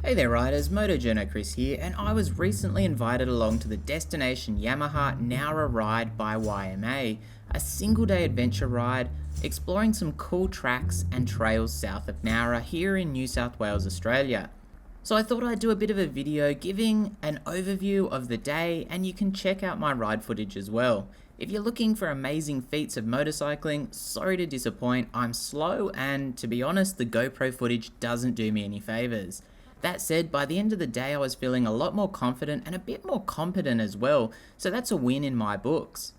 Hey there riders, Moto Journo Kris here, and I was recently invited along to the Destination Yamaha Nowra ride by YMA, a single day adventure ride exploring some cool tracks and trails south of Nowra here in New South Wales, Australia. So I thought I'd do a bit of a video giving an overview of the day, and you can check out my ride footage as well. If you're looking for amazing feats of motorcycling, sorry to disappoint, I'm slow and to be honest the GoPro footage doesn't do me any favours. That said, by the end of the day I was feeling a lot more confident and a bit more competent as well, so that's a win in my books.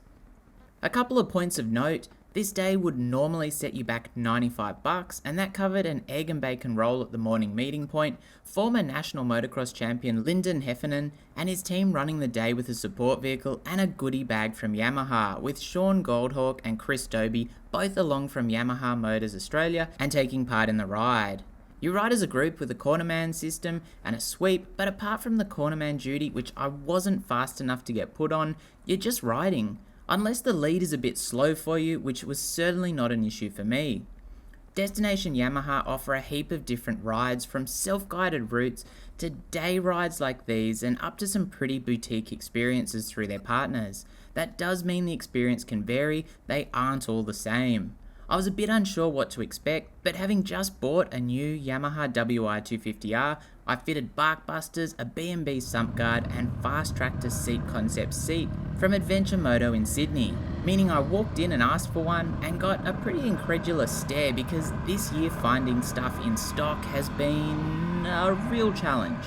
A couple of points of note, this day would normally set you back $95 and that covered an egg and bacon roll at the morning meeting point, former national motocross champion Lyndon Heffernan and his team running the day with a support vehicle and a goodie bag from Yamaha, with Sean Goldhawk and Kris both along from Yamaha Motors Australia and taking part in the ride. You ride as a group with a cornerman system and a sweep, but apart from the cornerman duty, which I wasn't fast enough to get put on, you're just riding, unless the lead is a bit slow for you, which was certainly not an issue for me. Destination Yamaha offer a heap of different rides, from self-guided routes to day rides like these and up to some pretty boutique experiences through their partners. That does mean the experience can vary, they aren't all the same. I was a bit unsure what to expect, but having just bought a new Yamaha WR250R, I fitted bark busters, a B&B sump guard and fast tractor seat concept seat from Adventure Moto in Sydney, meaning I walked in and asked for one and got a pretty incredulous stare because this year finding stuff in stock has been a real challenge.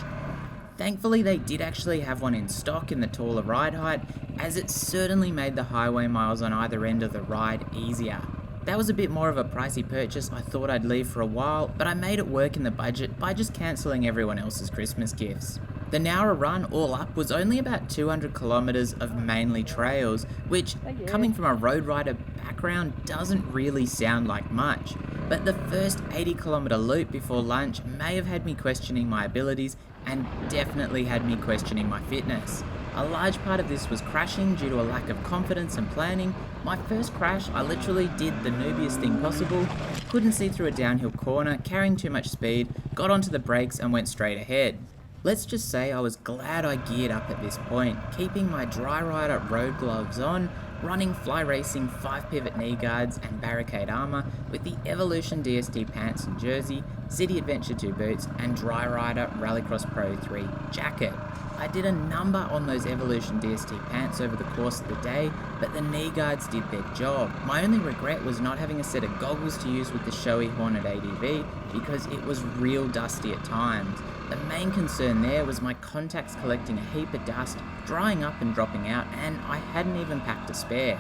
Thankfully they did actually have one in stock in the taller ride height, as it certainly made the highway miles on either end of the ride easier. That was a bit more of a pricey purchase. I thought I'd leave for a while, but I made it work in the budget by just cancelling everyone else's Christmas gifts. The Nowra run all up was only about 200 kilometres of mainly trails, which, coming from a road rider background, doesn't really sound like much. But the first 80-kilometre loop before lunch may have had me questioning my abilities and definitely had me questioning my fitness. A large part of this was crashing due to a lack of confidence and planning. My first crash, I literally did the noobiest thing possible, couldn't see through a downhill corner, carrying too much speed, got onto the brakes and went straight ahead. Let's just say I was glad I geared up at this point, keeping my dry rider road gloves on, running fly racing 5-pivot knee guards and barricade armour with the Evolution DST pants and jersey, City Adventure 2 boots and dry rider Rallycross Pro 3 jacket. I did a number on those Evolution DST pants over the course of the day, but the knee guards did their job. My only regret was not having a set of goggles to use with the Shoei Hornet ADV because it was real dusty at times. The main concern there was my contacts collecting a heap of dust, drying up and dropping out, and I hadn't even packed a spare.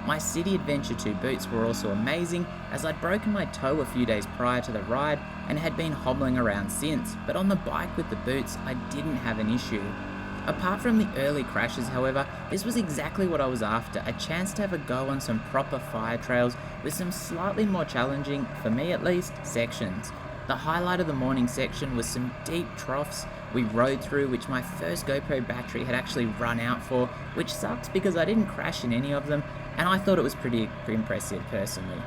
My City Adventure 2 boots were also amazing, as I'd broken my toe a few days prior to the ride and had been hobbling around since, but on the bike with the boots I didn't have an issue. Apart from the early crashes however, this was exactly what I was after, a chance to have a go on some proper fire trails with some slightly more challenging, for me at least, sections. The highlight of the morning section was some deep troughs we rode through, which my first GoPro battery had actually run out for, which sucks because I didn't crash in any of them, and I thought it was pretty impressive personally.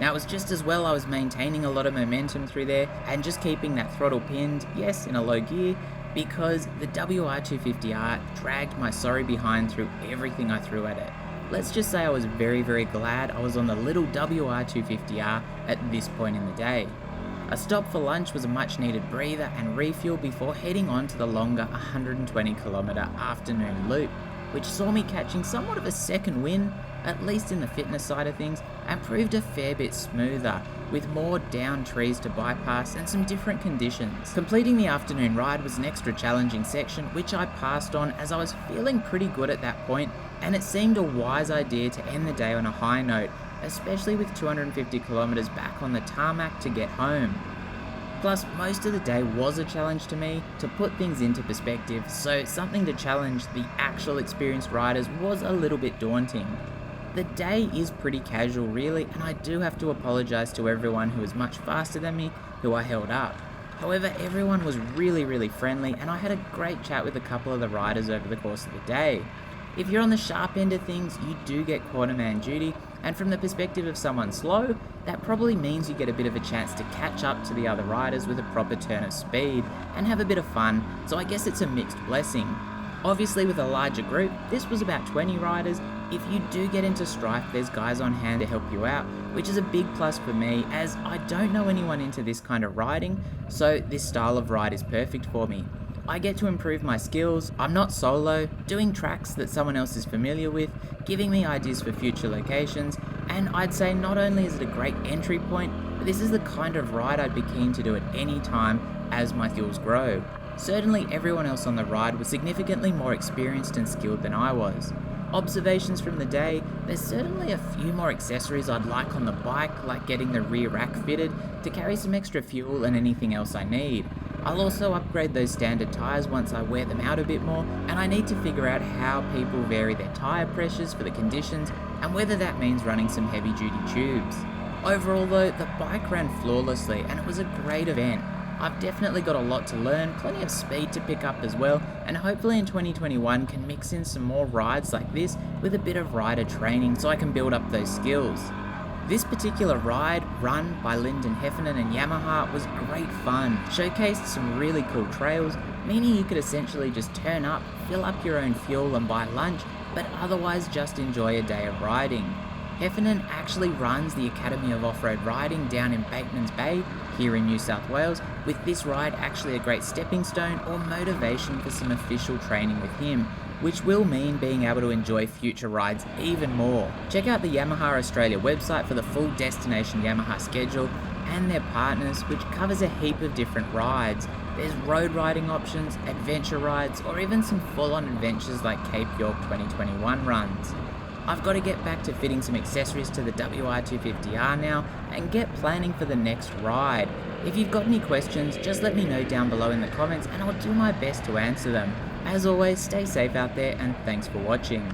Now it was just as well I was maintaining a lot of momentum through there and just keeping that throttle pinned, yes in a low gear, because the WR250R dragged my sorry behind through everything I threw at it. Let's just say I was very glad I was on the little WR250R at this point in the day. A stop for lunch was a much needed breather and refuel before heading on to the longer 120-kilometre afternoon loop, which saw me catching somewhat of a second win, at least in the fitness side of things, and proved a fair bit smoother, with more down trees to bypass and some different conditions. Completing the afternoon ride was an extra challenging section, which I passed on as I was feeling pretty good at that point, and it seemed a wise idea to end the day on a high note, especially with 250 kilometres back on the tarmac to get home. Plus, most of the day was a challenge to me, to put things into perspective, so something to challenge the actual experienced riders was a little bit daunting. The day is pretty casual really, and I do have to apologise to everyone who was much faster than me, who I held up. However, everyone was really friendly and I had a great chat with a couple of the riders over the course of the day. If you're on the sharp end of things, you do get cornerman duty, and from the perspective of someone slow, that probably means you get a bit of a chance to catch up to the other riders with a proper turn of speed and have a bit of fun, so I guess it's a mixed blessing. Obviously with a larger group, this was about 20 riders. If you do get into strife, there's guys on hand to help you out, which is a big plus for me as I don't know anyone into this kind of riding, so this style of ride is perfect for me. I get to improve my skills, I'm not solo, doing tracks that someone else is familiar with, giving me ideas for future locations, and I'd say not only is it a great entry point, but this is the kind of ride I'd be keen to do at any time as my skills grow. Certainly everyone else on the ride was significantly more experienced and skilled than I was. Observations from the day, there's certainly a few more accessories I'd like on the bike, like getting the rear rack fitted to carry some extra fuel and anything else I need. I'll also upgrade those standard tyres once I wear them out a bit more, and I need to figure out how people vary their tyre pressures for the conditions and whether that means running some heavy duty tubes. Overall though, the bike ran flawlessly and it was a great event. I've definitely got a lot to learn, plenty of speed to pick up as well, and hopefully in 2021 can mix in some more rides like this with a bit of rider training so I can build up those skills. This particular ride, run by Lyndon Heffernan and Yamaha, was great fun, showcased some really cool trails, meaning you could essentially just turn up, fill up your own fuel and buy lunch, but otherwise just enjoy a day of riding. Heffernan actually runs the Academy of Off-Road Riding down in Bateman's Bay, here in New South Wales, with this ride actually a great stepping stone or motivation for some official training with him, which will mean being able to enjoy future rides even more. Check out the Yamaha Australia website for the full Destination Yamaha schedule and their partners, which covers a heap of different rides. There's road riding options, adventure rides, or even some full-on adventures like Cape York 2021 runs. I've got to get back to fitting some accessories to the WR250R now and get planning for the next ride. If you've got any questions, just let me know down below in the comments and I'll do my best to answer them. As always, stay safe out there and thanks for watching.